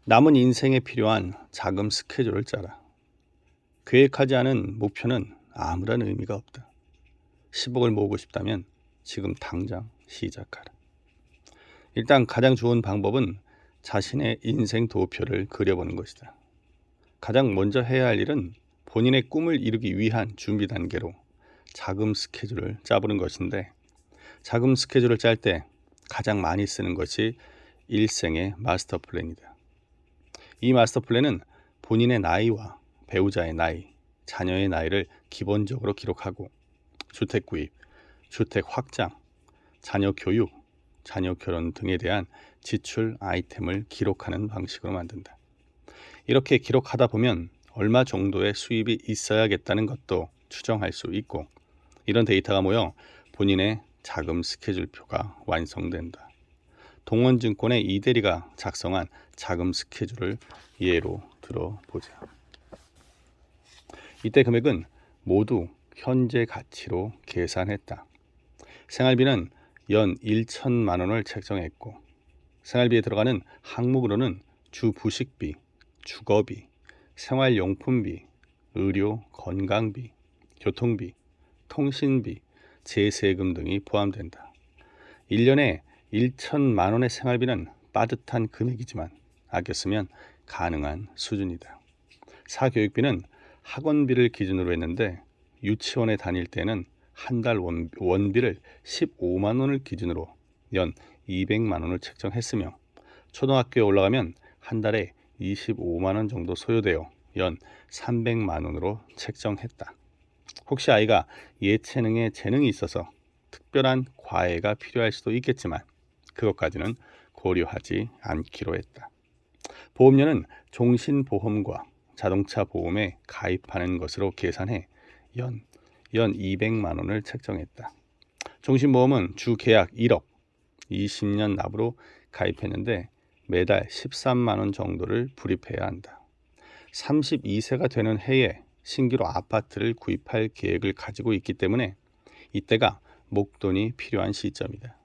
남은 인생에 필요한 자금 스케줄을 짜라. 계획하지 않은 목표는 아무런 의미가 없다. 10억을 모으고 싶다면 지금 당장 시작하라. 일단 가장 좋은 방법은 자신의 인생 도표를 그려보는 것이다. 가장 먼저 해야 할 일은 본인의 꿈을 이루기 위한 준비 단계로 자금 스케줄을 짜보는 것인데, 자금 스케줄을 짤 때 가장 많이 쓰는 것이 일생의 마스터 플랜이다. 이 마스터 플랜은 본인의 나이와 배우자의 나이, 자녀의 나이를 기본적으로 기록하고 주택 구입, 주택 확장, 자녀 교육, 자녀 결혼 등에 대한 지출 아이템을 기록하는 방식으로 만든다. 이렇게 기록하다 보면 얼마 정도의 수입이 있어야겠다는 것도 추정할 수 있고, 이런 데이터가 모여 본인의 자금 스케줄표가 완성된다. 동원증권의 이대리가 작성한 자금 스케줄을 예로 들어보자. 이때 금액은 모두 현재 가치로 계산했다. 생활비는 연 1천만 원을 책정했고, 생활비에 들어가는 항목으로는 주 부식비, 주거비, 생활용품비, 의료, 건강비, 교통비, 통신비, 제세금 등이 포함된다. 1년에 1천만 원의 생활비는 빠듯한 금액이지만 아껴 쓰면 가능한 수준이다. 사교육비는 학원비를 기준으로 했는데, 유치원에 다닐 때는 한 달 원비를 15만 원을 기준으로 연 200만 원을 책정했으며, 초등학교에 올라가면 한 달에 25만 원 정도 소요되어 연 300만 원으로 책정했다. 혹시 아이가 예체능에 재능이 있어서 특별한 과외가 필요할 수도 있겠지만 그것까지는 고려하지 않기로 했다. 보험료는 종신보험과 자동차 보험에 가입하는 것으로 계산해 연 200만 원을 책정했다. 종신보험은 주 계약 1억, 20년 납으로 가입했는데 매달 13만 원 정도를 불입해야 한다. 32세가 되는 해에 신규로 아파트를 구입할 계획을 가지고 있기 때문에 이때가 목돈이 필요한 시점이다.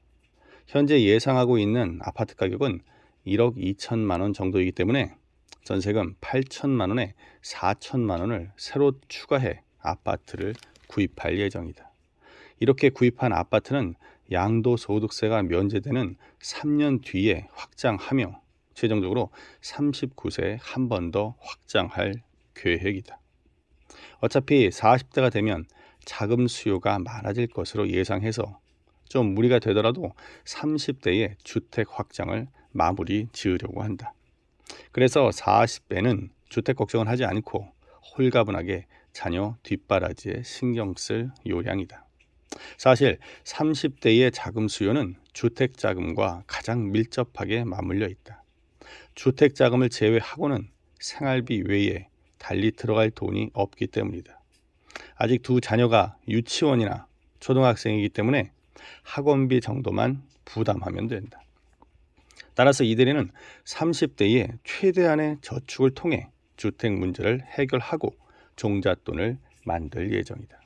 현재 예상하고 있는 아파트 가격은 1억 2천만 원 정도이기 때문에 전세금 8천만 원에 4천만 원을 새로 추가해 아파트를 구입할 예정이다. 이렇게 구입한 아파트는 양도소득세가 면제되는 3년 뒤에 확장하며 최종적으로 39세에 한 번 더 확장할 계획이다. 어차피 40대가 되면 자금 수요가 많아질 것으로 예상해서 좀 무리가 되더라도 30대에 주택 확장을 마무리 지으려고 한다. 그래서 40대는 주택 걱정을 하지 않고 홀가분하게 자녀 뒷바라지에 신경 쓸 요량이다. 사실 30대의 자금 수요는 주택 자금과 가장 밀접하게 맞물려 있다. 주택 자금을 제외하고는 생활비 외에 달리 들어갈 돈이 없기 때문이다. 아직 두 자녀가 유치원이나 초등학생이기 때문에 학원비 정도만 부담하면 된다. 따라서 이대리는 30대에 최대한의 저축을 통해 주택 문제를 해결하고 종잣돈을 만들 예정이다.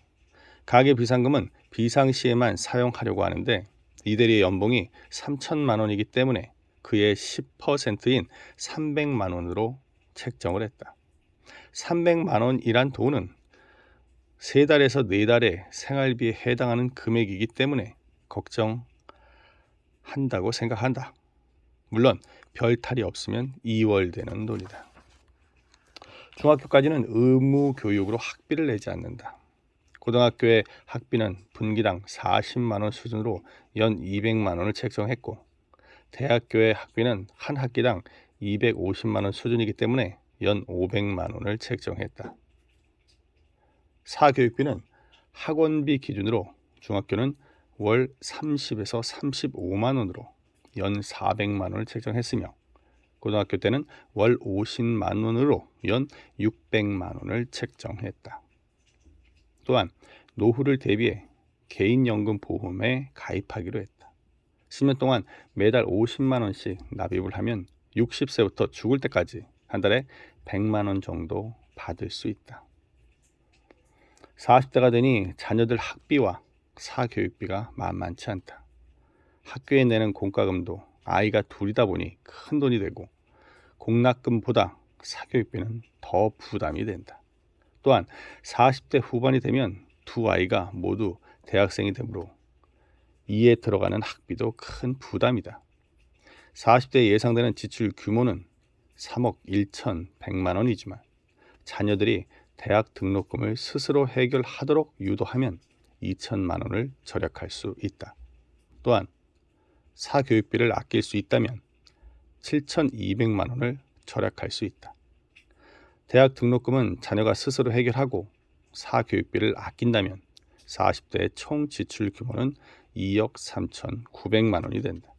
가계비상금은 비상시에만 사용하려고 하는데, 이대리의 연봉이 3천만 원이기 때문에 그의 10%인 300만 원으로 책정을 했다. 300만 원이란 돈은 3달에서 4달의 생활비에 해당하는 금액이기 때문에 걱정한다고 생각한다. 물론 별 탈이 없으면 2월 되는 돈이다. 중학교까지는 의무 교육으로 학비를 내지 않는다. 고등학교의 학비는 분기당 40만 원 수준으로 연 200만 원을 책정했고, 대학교의 학비는 한 학기당 250만 원 수준이기 때문에 연 500만 원을 책정했다. 사교육비는 학원비 기준으로 중학교는 월 30에서 35만 원으로 연 400만 원을 책정했으며, 고등학교 때는 월 50만 원으로 연 600만 원을 책정했다. 또한 노후를 대비해 개인연금 보험에 가입하기로 했다. 10년 동안 매달 50만 원씩 납입을 하면 60세부터 죽을 때까지 한 달에 100만 원 정도 받을 수 있다. 40대가 되니 자녀들 학비와 사교육비가 만만치 않다. 학교에 내는 공과금도 아이가 둘이다 보니 큰 돈이 되고, 공납금보다 사교육비는 더 부담이 된다. 또한 40대 후반이 되면 두 아이가 모두 대학생이 되므로 이에 들어가는 학비도 큰 부담이다. 40대에 예상되는 지출 규모는 3억 1,100만 원이지만 자녀들이 대학 등록금을 스스로 해결하도록 유도하면 2천만 원을 절약할 수 있다. 또한 사교육비를 아낄 수 있다면 7,200만 원을 절약할 수 있다. 대학 등록금은 자녀가 스스로 해결하고 사교육비를 아낀다면 40대의 총 지출 규모는 2억 3,900만 원이 된다.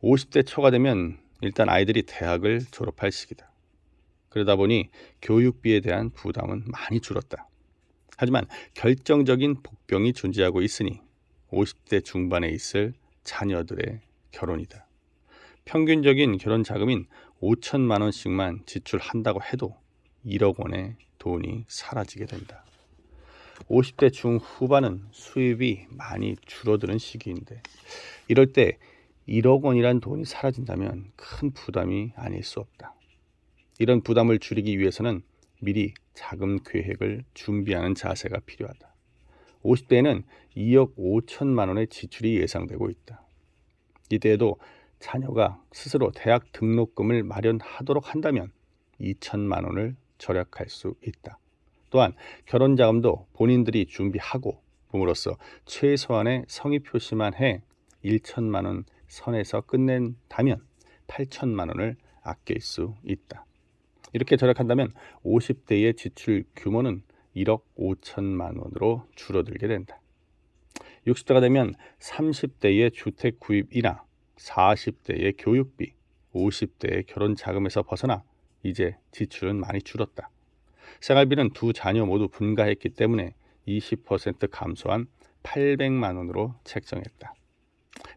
50대 초가 되면 일단 아이들이 대학을 졸업할 시기다. 그러다 보니 교육비에 대한 부담은 많이 줄었다. 하지만 결정적인 복병이 존재하고 있으니 50대 중반에 있을 자녀들의 결혼이다. 평균적인 결혼 자금인 5천만 원씩만 지출한다고 해도 1억 원의 돈이 사라지게 된다. 50대 중후반은 수입이 많이 줄어드는 시기인데 이럴 때 1억 원이란 돈이 사라진다면 큰 부담이 아닐 수 없다. 이런 부담을 줄이기 위해서는 미리 자금 계획을 준비하는 자세가 필요하다. 50대에는 2억 5천만 원의 지출이 예상되고 있다. 이때에도 자녀가 스스로 대학 등록금을 마련하도록 한다면 2천만 원을 절약할 수 있다. 또한 결혼 자금도 본인들이 준비하고 봄으로써 최소한의 성의 표시만 해 1천만 원 선에서 끝낸다면 8천만 원을 아낄 수 있다. 이렇게 절약한다면 50대의 지출 규모는 1억 5천만 원으로 줄어들게 된다. 60대가 되면 30대의 주택 구입이나 40대의 교육비, 50대의 결혼 자금에서 벗어나 이제 지출은 많이 줄었다. 생활비는 두 자녀 모두 분가했기 때문에 20% 감소한 800만 원으로 책정했다.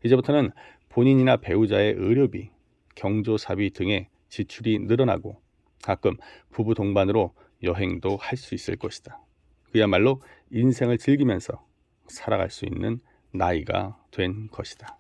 이제부터는 본인이나 배우자의 의료비, 경조사비 등의 지출이 늘어나고 가끔 부부 동반으로 여행도 할 수 있을 것이다. 그야말로 인생을 즐기면서 살아갈 수 있는 나이가 된 것이다.